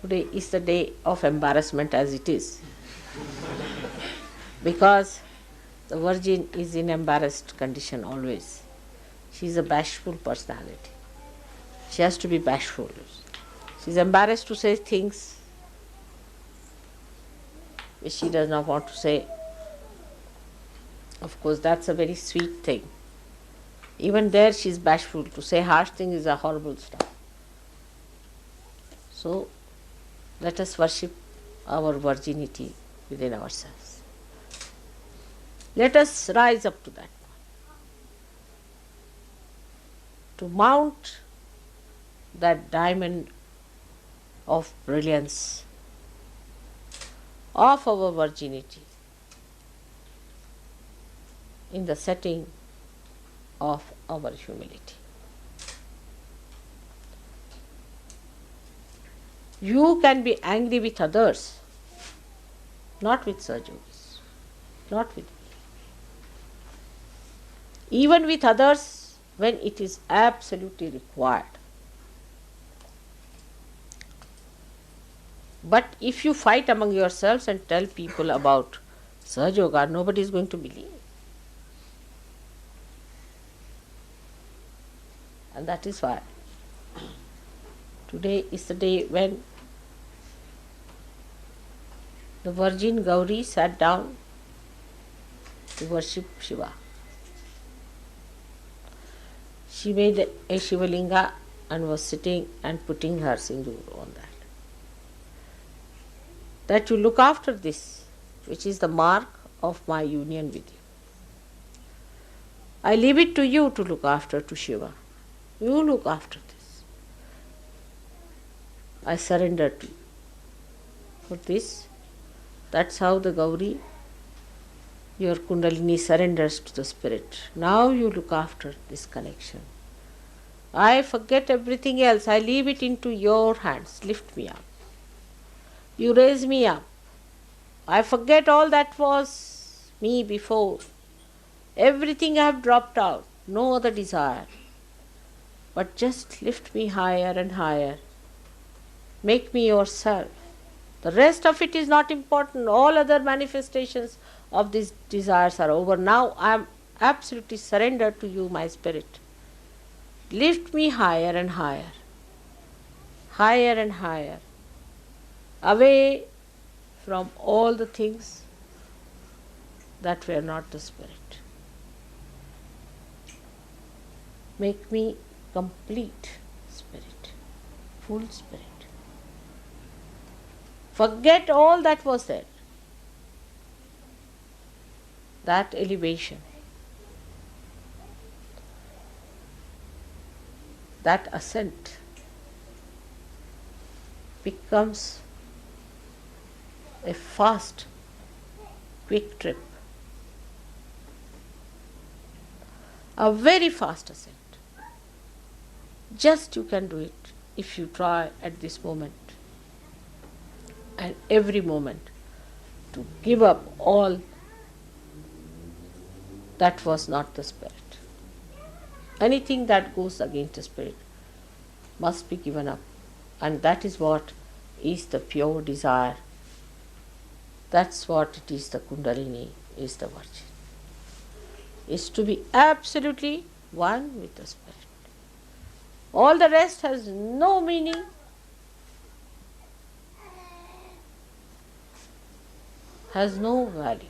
today is the day of embarrassment as it is. Because the Virgin is in embarrassed condition always. She is a bashful personality. She has to be bashful. She is embarrassed to say things which she does not want to say. Of course, that's a very sweet thing. Even there she is bashful. To say harsh things is a horrible stuff. So, let us worship our virginity within ourselves. Let us rise up to that. To mount that diamond of brilliance of our virginity in the setting of our humility. You can be angry with others, not with Sahajogis, not with me. Even with others when it is absolutely required. But if you fight among yourselves and tell people about Sahaja, nobody is going to believe. And that is why today is the day when the Virgin Gauri sat down to worship Shiva. She made a Shivalinga and was sitting and putting her sindoor on that. That you look after this, which is the mark of my union with you. I leave it to you to look after to Shiva. You look after this. I surrender to you. For this, that's how the Gauri, your Kundalini, surrenders to the Spirit. Now you look after this connection. I forget everything else. I leave it into your hands. Lift me up. You raise me up. I forget all that was me before. Everything I have dropped out. No other desire. But just lift me higher and higher. Make me yourself. The rest of it is not important. All other manifestations of these desires are over. Now I am absolutely surrendered to you, my Spirit. Lift me higher and higher. Higher and higher. Away from all the things that were not the Spirit. Make me complete Spirit, full Spirit. Forget all that was there. That elevation, that ascent becomes a fast, quick trip. A very fast ascent. Just you can do it if you try at this moment and every moment to give up all that was not the Spirit. Anything that goes against the Spirit must be given up, and that is what is the pure desire. That's what it is, the Kundalini is the Virgin. Is to be absolutely one with the Spirit. All the rest has no meaning, has no value.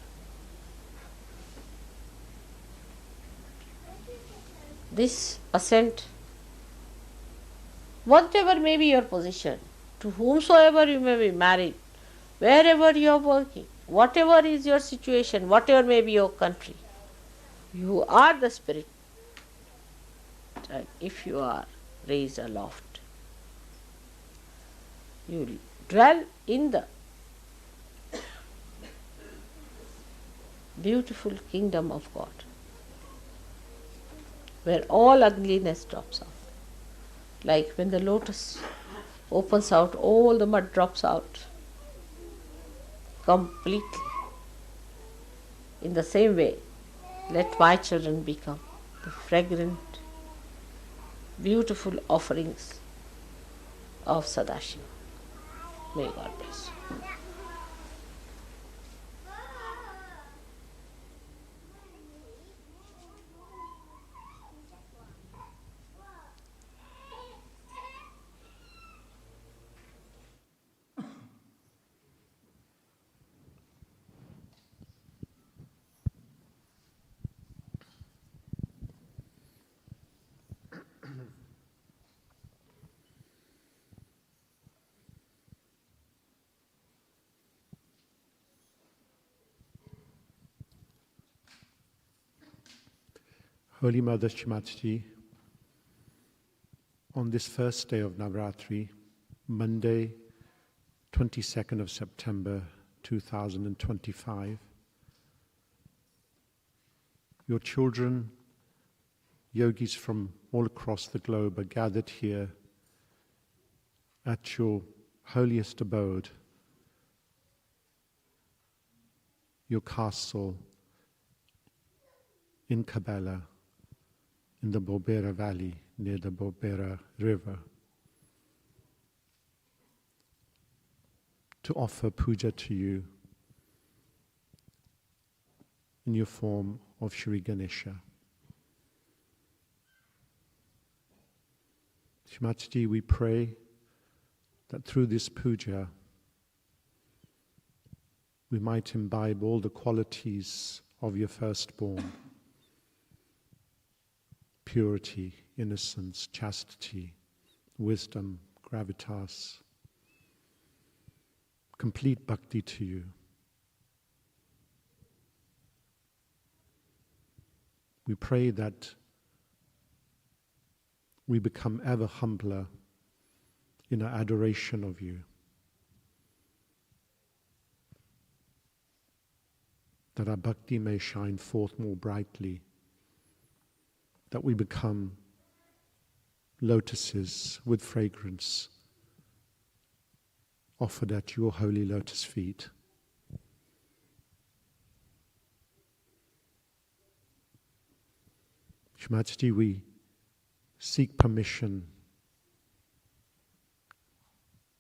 This ascent, whatever may be your position, to whomsoever you may be married, wherever you are working, whatever is your situation, whatever may be your country, you are the Spirit. And if you are raised aloft, you dwell in the beautiful kingdom of God, where all ugliness drops out. Like when the lotus opens out, all the mud drops out completely. In the same way, let my children become the fragrant, beautiful offerings of Sadashiva. May God bless you. Holy Mother Shrimati, on this first day of Navratri, Monday, 22nd of September 2025, your children, yogis from all across the globe, are gathered here at your holiest abode, your castle in Cabella, in the Borbera Valley, near the Borbera River, to offer puja to you in your form of Shri Ganesha. Shrimati, we pray that through this puja we might imbibe all the qualities of your firstborn: purity, innocence, chastity, wisdom, gravitas, complete bhakti to you. We pray that we become ever humbler in our adoration of you, that our bhakti may shine forth more brightly, that we become lotuses with fragrance offered at your holy lotus feet. Shri we seek permission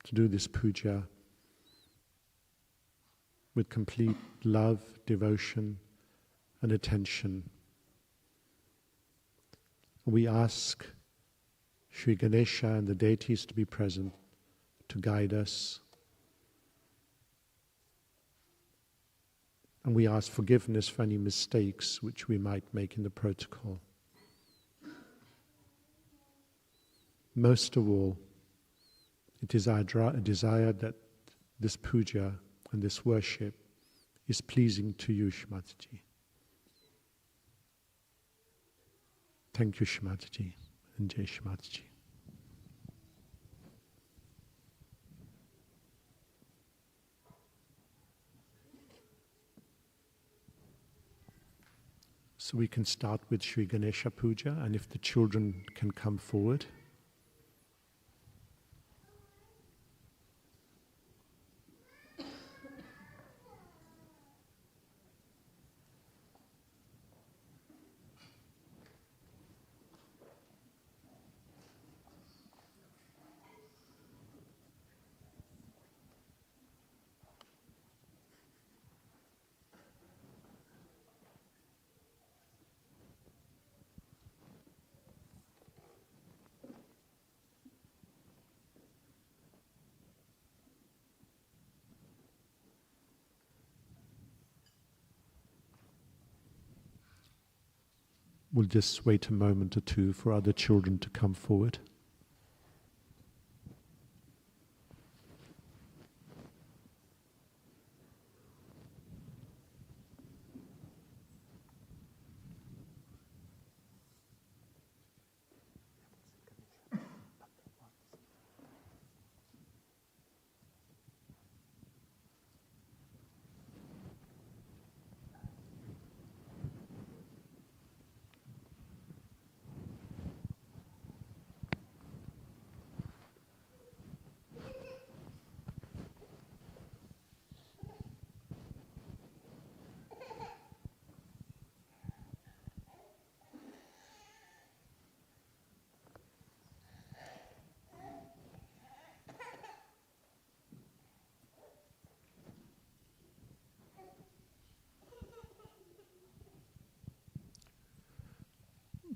to do this puja with complete love, devotion, and attention. We ask Shri Ganesha and the deities to be present to guide us. And we ask forgiveness for any mistakes which we might make in the protocol. Most of all, it is our desire that this puja and this worship is pleasing to you, Shrimataji. Thank you, Shrimataji, and Jai Shrimataji. So we can start with Shri Ganesha Puja, and if the children can come forward. We'll just wait a moment or two for other children to come forward.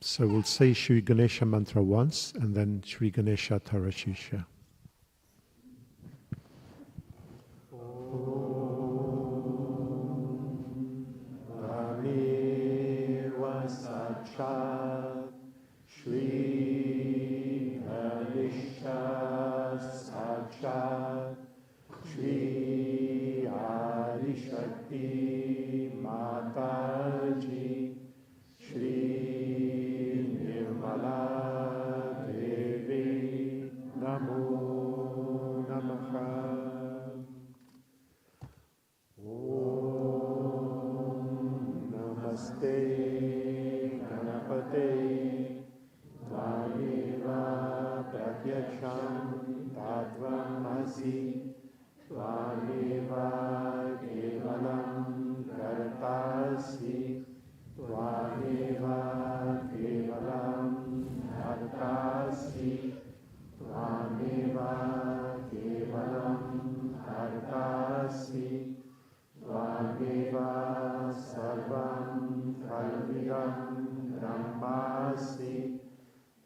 So we'll say Shri Ganesha mantra once and then Shri Ganesha Tarashisha. Shri Ganesha Sachat Shri Adishakti Mataji Shri Nirmala Devi Namo Namaha. Om Namaste Ganapate Tvameva Pratyaksham Tattvamasi Tvameva Kevalam Kartasi Tvameva Kevalam Hartasi Tvameva Kevalam Hartasi Tvameva Sarvam Kalvidam Brahmasi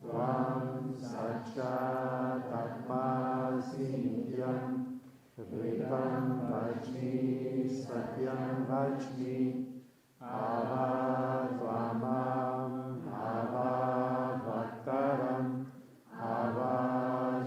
Tvam Satcha Tatmasi Nityam Vedam Vajmi Satyam Vajmi Ava Dvamam Ava Bhaktaram Ava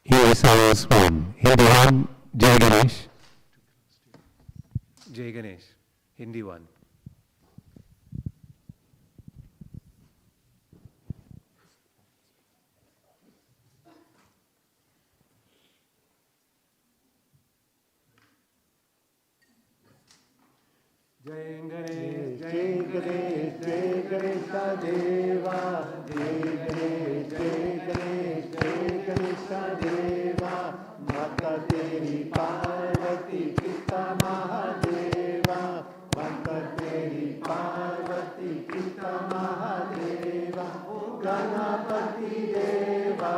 Here is our swan. Hindi one, Jai Ganesh. Jai Ganesh, Hindi one. Jai Ganesh, Jai Ganesh, Jai Ganesha Deva, Jai Ganesh, Jai Ganesh, Jai Ganesha Deva, Mata Teri Parvati Pita Mahadeva, Mata Teri Parvati Pita Mahadeva, Ganapati Deva,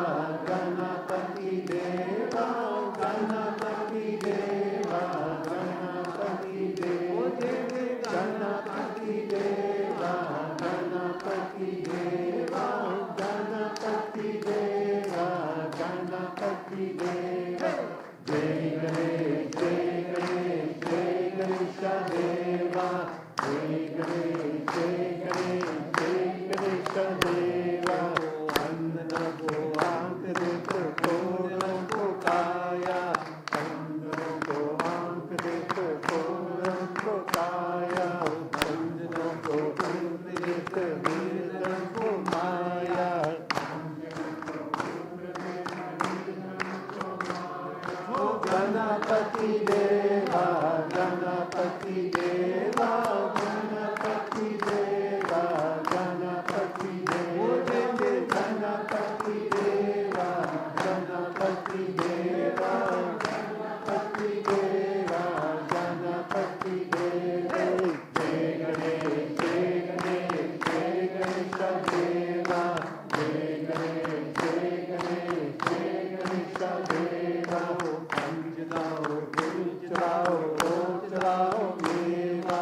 Ganapati Deva, Ganapati Deva, Ganapati Deva, Ganapati Deva, Ganapati Deva, Ganapati Deva, Ganapati Deva, Jai Ganesh, Jai Ganesh, Jai Ganesha Deva, Jai Ganesh, Jai Ganesh, Jai Ganesha Deva, Vandana Go Ankadeta Koram Kokaya, Vandana Go Ankadeta Koram Kokaya, Vandana Go Ankadeta Vidam Komaya, Ganapati Deva, Ganapati Deva, Ganapati Deva, Ganapati Deva, Ganapati Deva, Ganapati Deva, Ganapati Deva, Ganapati Deva, Jai Ganesh, Jai Ganesh, Jai Ganesha Deva, Jai Ganesh, Jai Ganesh, Jai Ganesha Deva, Anjana Churao, Churao Deva,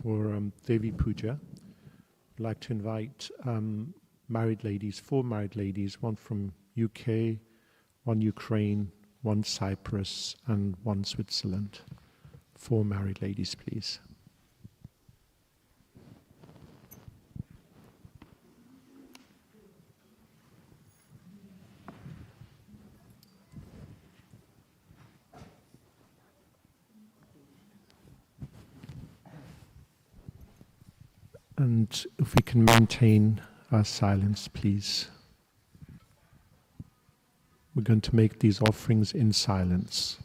for Devi Puja. I'd like to invite married ladies, 4 married ladies, one from UK, one Ukraine, one Cyprus, and one Switzerland. 4 married ladies, please. And if we can maintain our silence, please. We're going to make these offerings in silence.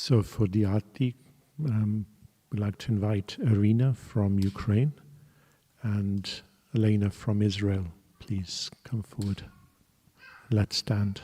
So for the Aarti, we'd like to invite Irina from Ukraine and Elena from Israel. Please come forward. Let's stand.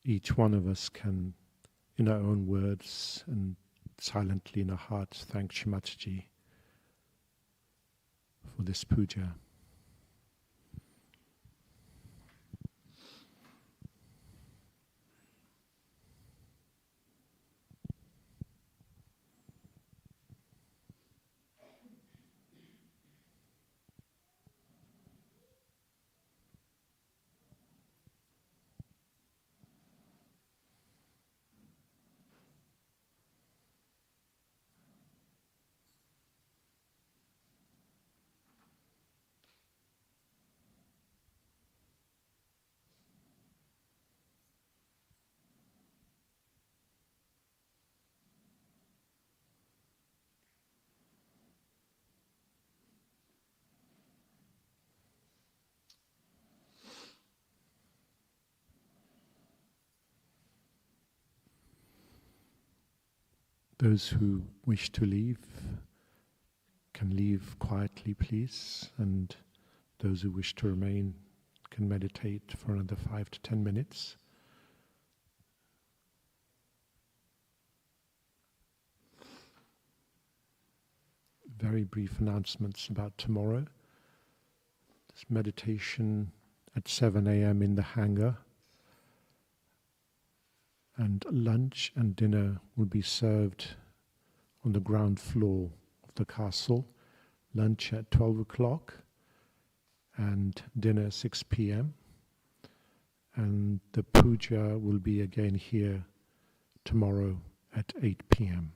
each one of us can, in our own words and silently in our hearts, thank Shri Mataji for this puja. Those who wish to leave can leave quietly, please, and those who wish to remain can meditate for another 5 to 10 minutes. Very brief announcements about tomorrow. This meditation at 7 a.m. in the hangar, and lunch and dinner will be served on the ground floor of the castle. Lunch at 12 o'clock and dinner 6 p.m. And the puja will be again here tomorrow at 8 p.m.